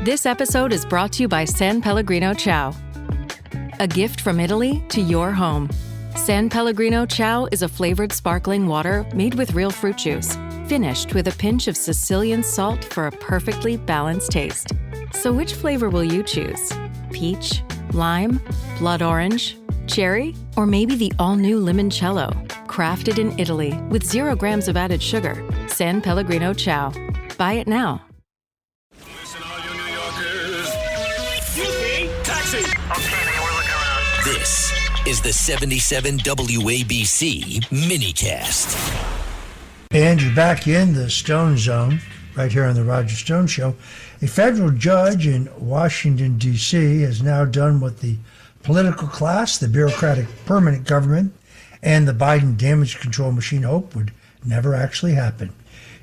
This episode is brought to you by San Pellegrino Ciao. A gift from Italy to your home. San Pellegrino Ciao is a flavored sparkling water made with real fruit juice, finished with a pinch of Sicilian salt for a perfectly balanced taste. So which flavor will you choose? Peach, lime, blood orange, cherry, or maybe the all-new limoncello? Crafted in Italy with 0 grams of added sugar. San Pellegrino Ciao. Buy it now. Listen, all you New Yorkers. Excuse me, taxi. Okay, man, we're looking around. This is the 77 WABC minicast. And you're back in the Stone Zone, right here on the Roger Stone Show. A federal judge in Washington, D.C. has now done what the political class, the bureaucratic permanent government, and the Biden damage control machine hoped would never actually happen.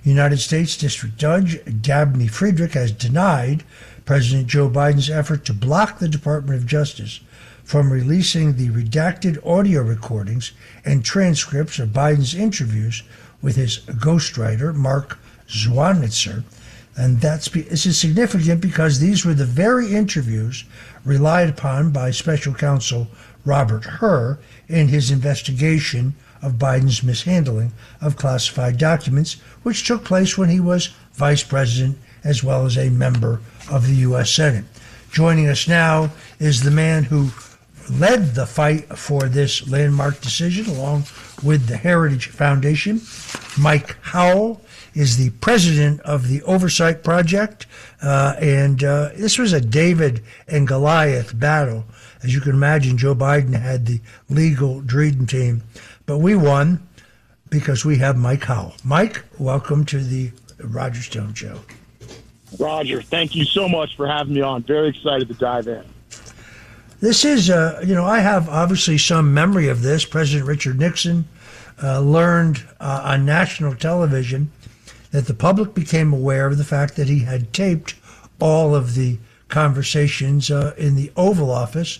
United States District Judge Dabney Friedrich has denied President Joe Biden's effort to block the Department of Justice from releasing the redacted audio recordings and transcripts of Biden's interviews with his ghostwriter, Mark Zwanitzer. And this is significant because these were the very interviews relied upon by Special Counsel Robert Hur in his investigation of Biden's mishandling of classified documents, which took place when he was vice president as well as a member of the U.S. Senate. Joining us now is the man who led the fight for this landmark decision along with the Heritage Foundation. Mike Howell is the president of the Oversight Project, and this was a David and Goliath battle. As you can imagine, Joe Biden had the legal dream team, but we won because we have Mike Howell. Mike, welcome to the Roger Stone Show. Roger, thank you so much for having me on. Very excited to dive in. This is, I have obviously some memory of this. President Richard Nixon learned on national television that the public became aware of the fact that he had taped all of the conversations in the Oval Office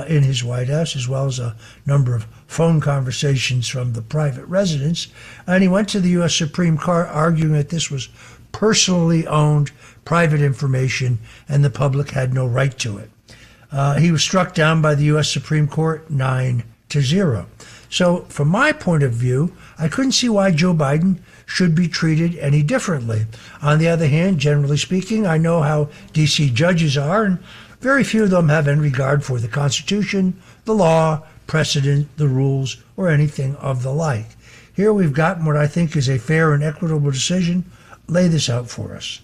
in his White House, as well as a number of phone conversations from the private residence. And he went to the U.S. Supreme Court arguing that this was personally owned private information and the public had no right to it. He was struck down by the U.S. Supreme Court 9-0. So from my point of view, I couldn't see why Joe Biden should be treated any differently. On the other hand, generally speaking, I know how D.C. judges are, and very few of them have any regard for the Constitution, the law, precedent, the rules, or anything of the like. Here we've gotten what I think is a fair and equitable decision. Lay this out for us.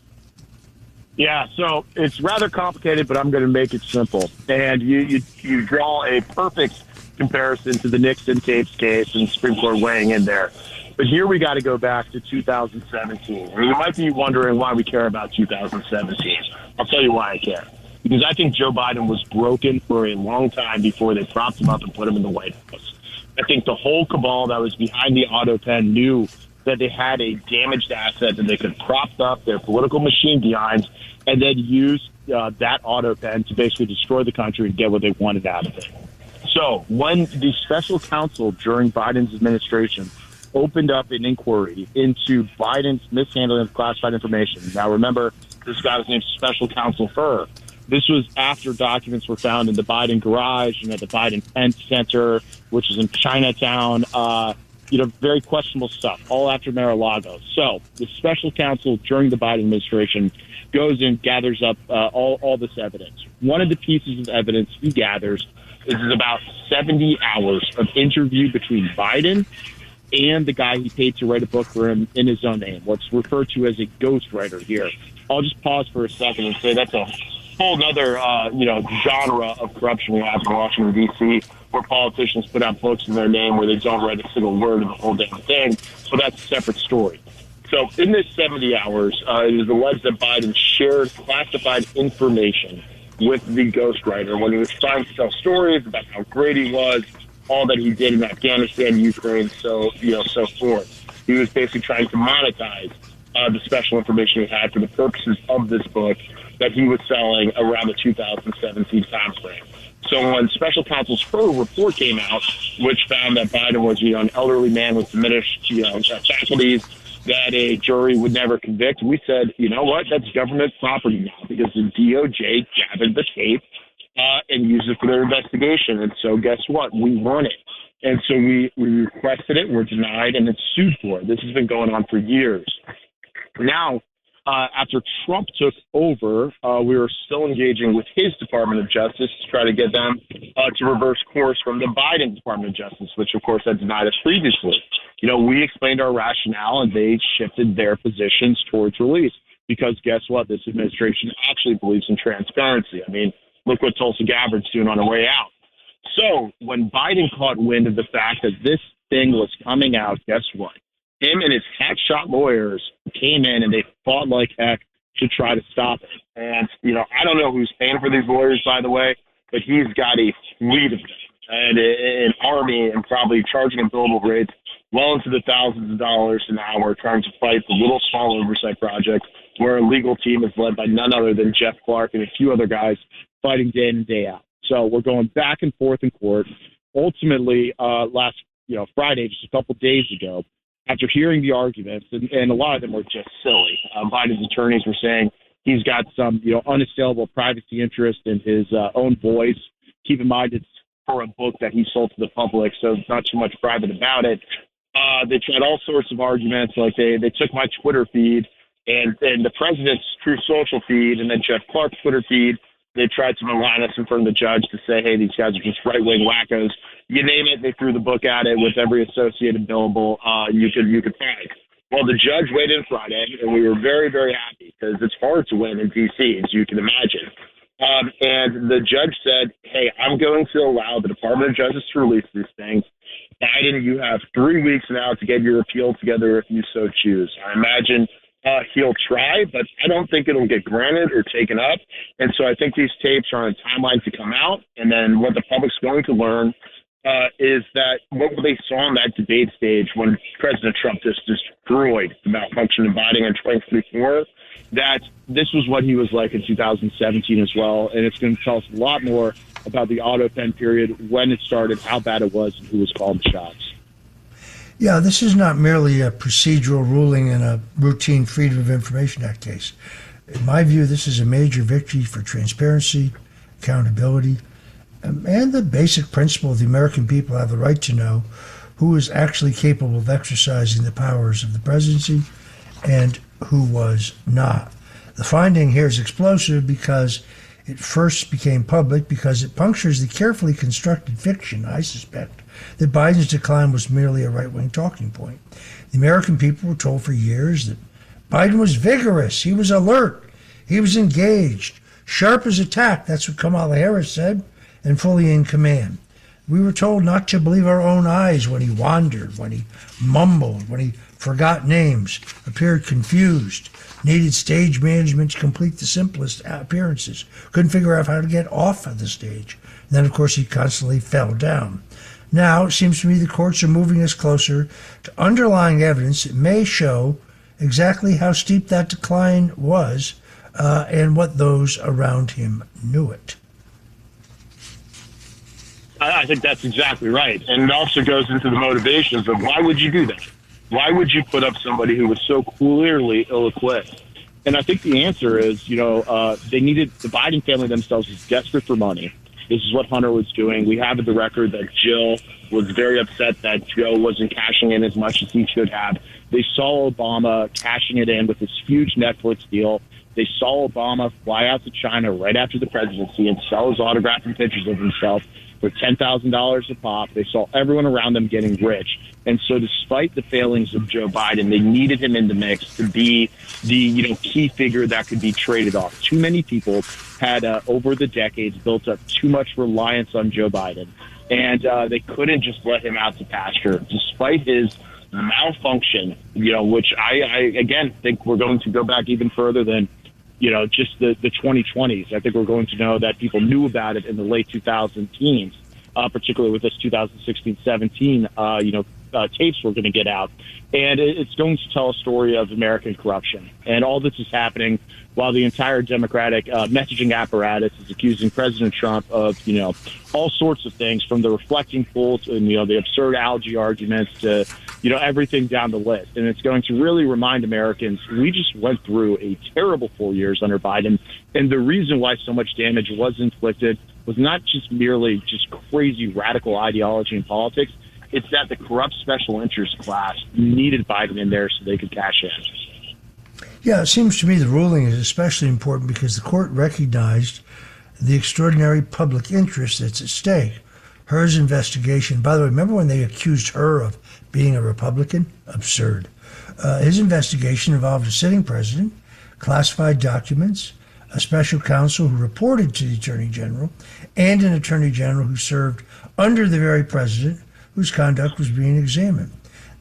Yeah, so it's rather complicated, but I'm going to make it simple. And you draw a perfect comparison to the Nixon tapes case and the Supreme Court weighing in there. But here we got to go back to 2017. And you might be wondering why we care about 2017. I'll tell you why I care. Because I think Joe Biden was broken for a long time before they propped him up and put him in the White House. I think the whole cabal that was behind the auto pen knew that they had a damaged asset that they could prop up their political machine behind and then use that auto pen to basically destroy the country and get what they wanted out of it. So when the special counsel during Biden's administration opened up an inquiry into Biden's mishandling of classified information. Now, remember, this guy was named Special Counsel Hur. This was after documents were found in the Biden garage and at the Biden Penn Center, which is in Chinatown. Very questionable stuff, all after Mar-a-Lago. So the special counsel during the Biden administration goes and gathers up all this evidence. One of the pieces of evidence he gathers is about 70 hours of interview between Biden and the guy he paid to write a book for him in his own name, what's referred to as a ghostwriter here. I'll just pause for a second and say that's a whole nother, genre of corruption we have in Washington, D.C., where politicians put out books in their name where they don't write a single word of the whole damn thing. So that's a separate story. So in this 70 hours, it is alleged that Biden shared classified information with the ghostwriter when he was trying to tell stories about how great he was, all that he did in Afghanistan, Ukraine, so forth. He was basically trying to monetize the special information he had for the purposes of this book that he was selling around the 2017 time frame. So when Special Counsel Hur report came out, which found that Biden was, an elderly man with diminished, faculties, that a jury would never convict. We said, you know what, that's government property now because the DOJ gathered the tape and used it for their investigation. And so guess what? We won it. And so we requested it, we're denied, and it's sued for it. This has been going on for years. Now, after Trump took over, we were still engaging with his Department of Justice to try to get them to reverse course from the Biden Department of Justice, which, of course, had denied us previously. You know, we explained our rationale, and they shifted their positions towards release because guess what? This administration actually believes in transparency. I mean, look what Tulsi Gabbard's doing on her way out. So when Biden caught wind of the fact that this thing was coming out, guess what? Him and his hackshot lawyers came in and they fought like heck to try to stop it. And, you know, I don't know who's paying for these lawyers, by the way, but he's got a fleet of them and an army and probably charging them billable rates well into the thousands of dollars an hour trying to fight the little small oversight project where a legal team is led by none other than Jeff Clark and a few other guys fighting day in and day out. So we're going back and forth in court. Ultimately, last Friday, just a couple days ago, after hearing the arguments, and a lot of them were just silly, Biden's attorneys were saying he's got some unassailable privacy interest in his own voice. Keep in mind it's for a book that he sold to the public, so it's not too much private about it. They tried all sorts of arguments, like they took my Twitter feed and the president's True Social feed and then Jeff Clark's Twitter feed. They tried to malign us in front of the judge to say, hey, these guys are just right-wing wackos. You name it, they threw the book at it with every associated billable you could find. Well, the judge weighed in Friday, and we were very, very happy because it's hard to win in D.C., as you can imagine. And the judge said, hey, I'm going to allow the Department of Justice to release these things. Biden, you have 3 weeks now to get your appeal together if you so choose. I imagine he'll try, but I don't think it'll get granted or taken up. And so I think these tapes are on a timeline to come out. And then what the public's going to learn is that what they saw on that debate stage when President Trump just destroyed the malfunction of Biden in 2024, that this was what he was like in 2017 as well. And it's going to tell us a lot more about the auto pen period, when it started, how bad it was, and who was calling the shots. Yeah, this is not merely a procedural ruling in a routine Freedom of Information Act case. In my view, this is a major victory for transparency, accountability, and the basic principle the American people have the right to know who is actually capable of exercising the powers of the presidency and who was not. The finding here is explosive because it first became public because it punctures the carefully constructed fiction, I suspect, that Biden's decline was merely a right-wing talking point. The American people were told for years that Biden was vigorous, he was alert, he was engaged, sharp as a tack, that's what Kamala Harris said, and fully in command. We were told not to believe our own eyes when he wandered, when he mumbled, when he forgot names, appeared confused, needed stage management to complete the simplest appearances, couldn't figure out how to get off of the stage. And then, of course, he constantly fell down. Now, it seems to me the courts are moving us closer to underlying evidence that may show exactly how steep that decline was and what those around him knew it. I think that's exactly right. And it also goes into the motivations of why would you do that? Why would you put up somebody who was so clearly ill-equipped? And I think the answer is, the Biden family themselves was desperate for money. This is what Hunter was doing. We have the record that Jill was very upset that Joe wasn't cashing in as much as he should have. They saw Obama cashing it in with this huge Netflix deal. They saw Obama fly out to China right after the presidency and sell his autograph and pictures of himself for $10,000 a pop. They saw everyone around them getting rich. And so despite the failings of Joe Biden, they needed him in the mix to be the key figure that could be traded off. Too many people had, over the decades, built up too much reliance on Joe Biden. And they couldn't just let him out to pasture. Despite his malfunction, which I again, think we're going to go back even further than just the 2020s. I think we're going to know that people knew about it in the late 2010s, particularly with this 2016-17, tapes we're going to get out. And it's going to tell a story of American corruption. And all this is happening while the entire Democratic messaging apparatus is accusing President Trump of, all sorts of things, from the reflecting pool to, the absurd algae arguments to everything down the list. And it's going to really remind Americans we just went through a terrible 4 years under Biden. And the reason why so much damage was inflicted was not just merely just crazy radical ideology in politics. It's that the corrupt special interest class needed Biden in there so they could cash in. Yeah, it seems to me the ruling is especially important because the court recognized the extraordinary public interest that's at stake. Hur's investigation, by the way, remember when they accused Hur of being a Republican? Absurd. His investigation involved a sitting president, classified documents, a special counsel who reported to the Attorney General, and an Attorney General who served under the very president whose conduct was being examined.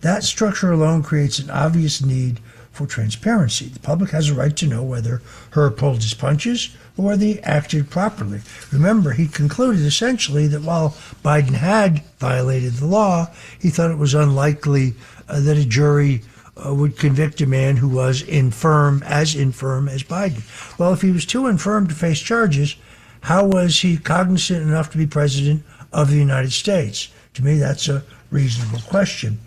That structure alone creates an obvious need for transparency. The public has a right to know whether Hur pulled his punches or whether he acted properly. Remember, he concluded essentially that while Biden had violated the law, he thought it was unlikely that a jury would convict a man who was infirm as Biden. Well, if he was too infirm to face charges, how was he cognizant enough to be president of the United States? To me, that's a reasonable question.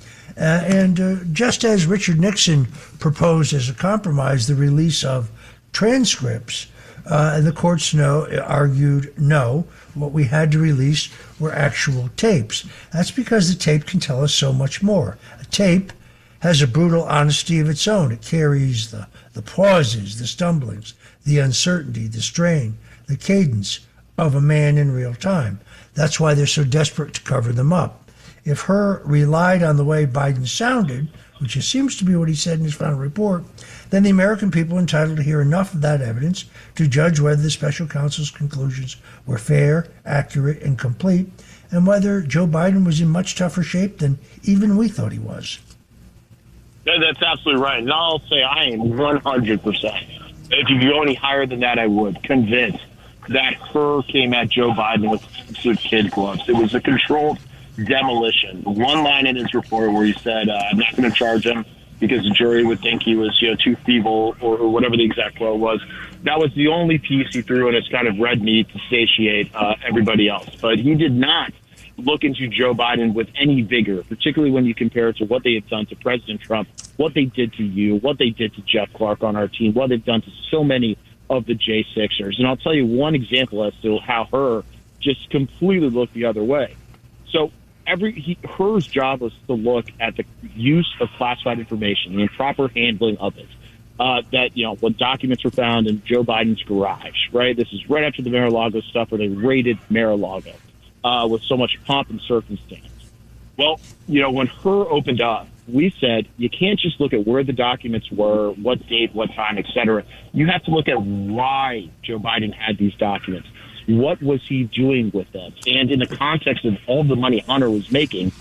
Just as Richard Nixon proposed as a compromise the release of transcripts, the courts argued no. What we had to release were actual tapes. That's because the tape can tell us so much more. A tape has a brutal honesty of its own. It carries the pauses, the stumblings, the uncertainty, the strain, the cadence of a man in real time. That's why they're so desperate to cover them up. If Hur relied on the way Biden sounded, which seems to be what he said in his final report, then the American people are entitled to hear enough of that evidence to judge whether the special counsel's conclusions were fair, accurate, and complete, and whether Joe Biden was in much tougher shape than even we thought he was. That's absolutely right. And I'll say I am 100%. If you go any higher than that, I would. Convinced that Hur came at Joe Biden with absolute kid gloves. It was a controlled demolition. One line in his report where he said, I'm not going to charge him because the jury would think he was too feeble or whatever the exact quote was. That was the only piece he threw in his kind of red meat to satiate everybody else. But he did not look into Joe Biden with any vigor, particularly when you compare it to what they had done to President Trump, what they did to you, what they did to Jeff Clark on our team, what they've done to so many of the J6ers. And I'll tell you one example as to how Hur just completely looked the other way. So Hur's job was to look at the use of classified information, the improper handling of it. When documents were found in Joe Biden's garage, right? This is right after the Mar-a-Lago stuff where they raided Mar-a-Lago with so much pomp and circumstance. Well, when Hur opened up, we said you can't just look at where the documents were, what date, what time, et cetera. You have to look at why Joe Biden had these documents. What was he doing with them? And in the context of all the money Hunter was making,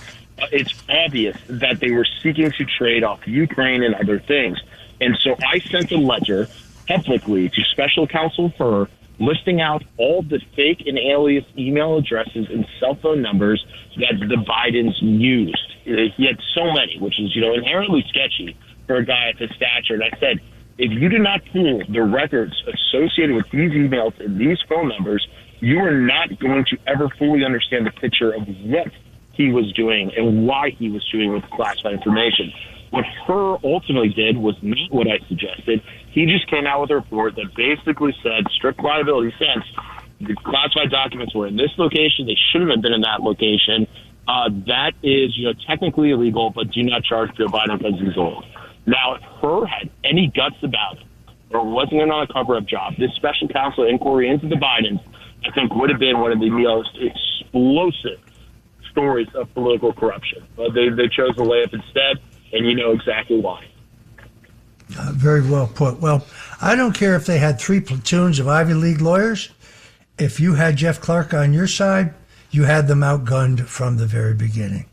it's obvious that they were seeking to trade off Ukraine and other things. And so I sent a letter publicly to Special Counsel Hur listing out all the fake and alias email addresses and cell phone numbers that the Bidens used. He had so many, which is, inherently sketchy for a guy at his stature. And I said, if you do not pull the records associated with these emails and these phone numbers, you are not going to ever fully understand the picture of what he was doing and why he was doing with classified information. What Hur ultimately did was not what I suggested. He just came out with a report that basically said, strict liability sense, the classified documents were in this location. They shouldn't have been in that location. That is, technically illegal, but do not charge Joe Biden because he's old. Now, if Hur had any guts about it, or wasn't in on a cover-up job, this special counsel inquiry into the Bidens, I think, would have been one of the most explosive stories of political corruption. But they chose the layup instead, and you know exactly why. Very well put. Well, I don't care if they had 3 platoons of Ivy League lawyers. If you had Jeff Clark on your side, you had them outgunned from the very beginning.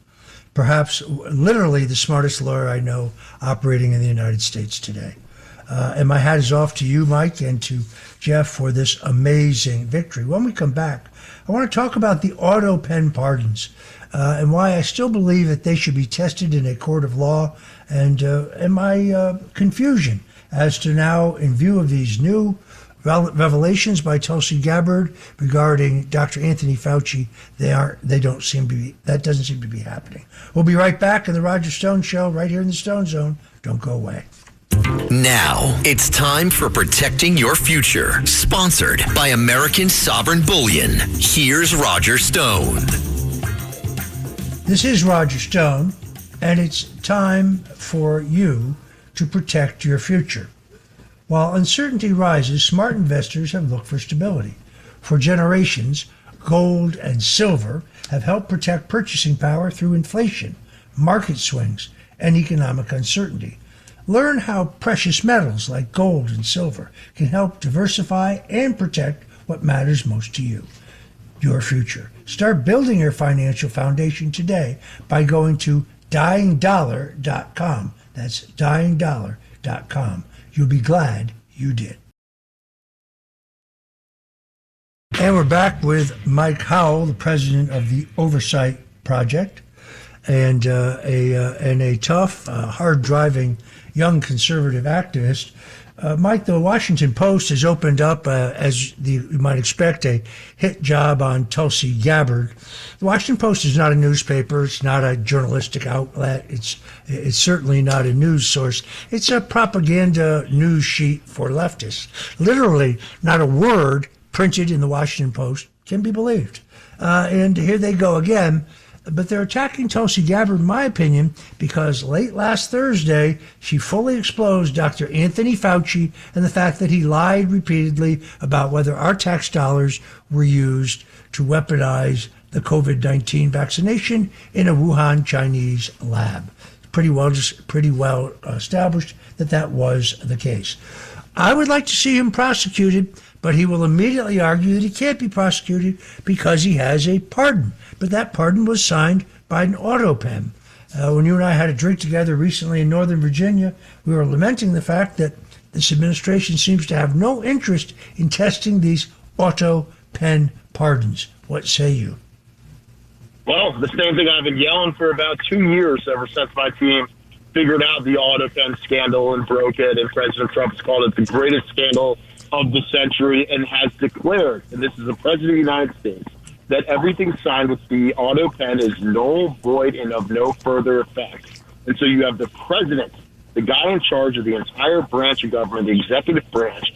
Perhaps literally the smartest lawyer I know operating in the United States today. And my hat is off to you, Mike, and to Jeff for this amazing victory. When we come back, I want to talk about the auto pen pardons and why I still believe that they should be tested in a court of law, and my confusion as to now, in view of these new Revelations by Tulsi Gabbard regarding Dr. Anthony Fauci, that doesn't seem to be happening. We'll be right back in the Roger Stone Show right here in the Stone Zone. Don't go away. Now, it's time for Protecting Your Future, sponsored by American Sovereign Bullion. Here's Roger Stone. This is Roger Stone, and it's time for you to protect your future. While uncertainty rises, smart investors have looked for stability. For generations, gold and silver have helped protect purchasing power through inflation, market swings, and economic uncertainty. Learn how precious metals like gold and silver can help diversify and protect what matters most to you, your future. Start building your financial foundation today by going to dyingdollar.com. That's dyingdollar.com. You'll be glad you did. And we're back with Mike Howell, the president of the Oversight Project, and a tough, hard-driving young conservative activist. Mike, the Washington Post has opened up, as you might expect, a hit job on Tulsi Gabbard. The Washington Post is not a newspaper. It's not a journalistic outlet. It's certainly not a news source. It's a propaganda news sheet for leftists. Literally, not a word printed in the Washington Post can be believed. And here they go again. But they're attacking Tulsi Gabbard, in my opinion, because late last Thursday, she fully exposed Dr. Anthony Fauci and the fact that he lied repeatedly about whether our tax dollars were used to weaponize the COVID-19 vaccination in a Wuhan Chinese lab. Pretty well established that was the case. I would like to see him prosecuted, but he will immediately argue that he can't be prosecuted because he has a pardon. But that pardon was signed by an auto pen. When you and I had a drink together recently in Northern Virginia, we were lamenting the fact that this administration seems to have no interest in testing these auto pen pardons. What say you? Well, the same thing I've been yelling for about 2 years ever since my team figured out the auto pen scandal and broke it, and President Trump has called it the greatest scandal of the century and has declared, and this is the President of the United States, that everything signed with the auto pen is null, void, and of no further effect. And so you have the president, the guy in charge of the entire branch of government, the executive branch,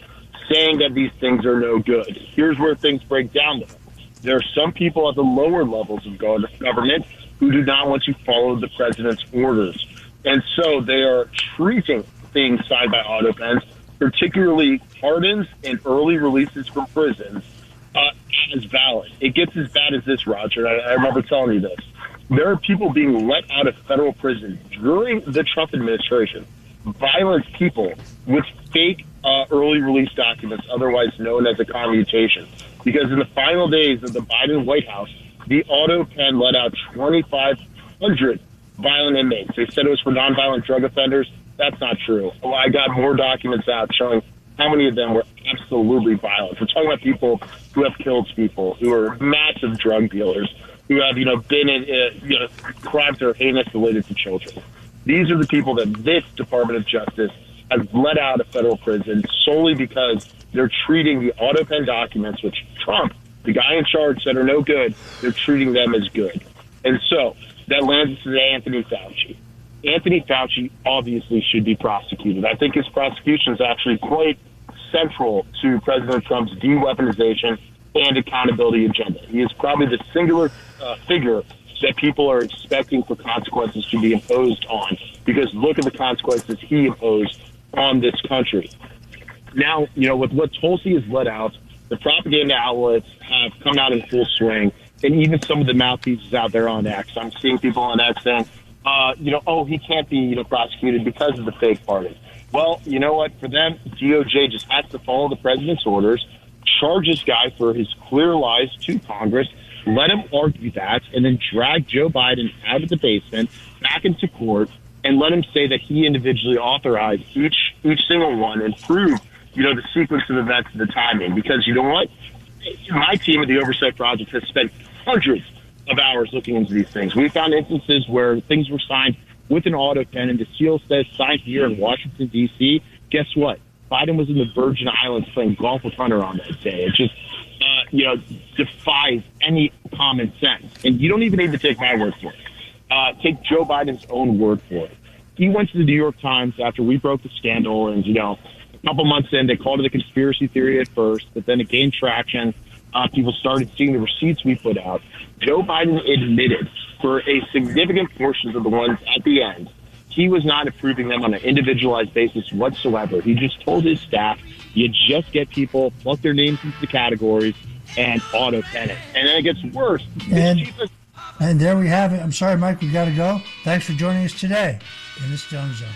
saying that these things are no good. Here's where things break down, though. There are some people at the lower levels of government who do not want to follow the president's orders. And so they are treating things signed by auto pens, particularly pardons and early releases from prisons, as valid. It gets as bad as this, Roger. I remember telling you this. There are people being let out of federal prison during the Trump administration, violent people with fake early release documents, otherwise known as a commutation. Because in the final days of the Biden White House, the auto pen let out 2,500 violent inmates. They said it was for nonviolent drug offenders. That's not true. Well, I got more documents out showing how many of them were absolutely violent. We're talking about people who have killed people, who are massive drug dealers, who have, been in, crimes that are heinous related to children. These are the people that this Department of Justice has let out of federal prison solely because they're treating the auto pen documents, which Trump, the guy in charge, said are no good, they're treating them as good. And so that lands us to Anthony Fauci. Anthony Fauci obviously should be prosecuted. I think his prosecution is actually quite central to President Trump's de-weaponization and accountability agenda. He is probably the singular figure that people are expecting for consequences to be imposed on, because look at the consequences he imposed on this country. Now, with what Tulsi has let out, the propaganda outlets have come out in full swing, and even some of the mouthpieces out there on X. I'm seeing people on X saying, he can't be, prosecuted because of the fake pardon. Well, you know what? For them, DOJ just has to follow the president's orders, charge this guy for his clear lies to Congress, let him argue that, and then drag Joe Biden out of the basement, back into court, and let him say that he individually authorized each single one and prove, the sequence of events and the timing. Because you know what? My team at the Oversight Project has spent hundreds of hours looking into these things. We found instances where things were signed with an auto pen and the seal says signed here in Washington, D.C. Guess what? Biden was in the Virgin Islands playing golf with Hunter on that day. It just, defies any common sense. And you don't even need to take my word for it. Take Joe Biden's own word for it. He went to the New York Times after we broke the scandal, and, a couple months in, they called it a conspiracy theory at first, but then it gained traction. People started seeing the receipts we put out. Joe Biden admitted for a significant portion of the ones at the end, he was not approving them on an individualized basis whatsoever. He just told his staff, you just get people, plug their names into the categories, and auto-pen it. And then it gets worse. And there we have it. I'm sorry, Mike, we got to go. Thanks for joining us today in the Stone Zone.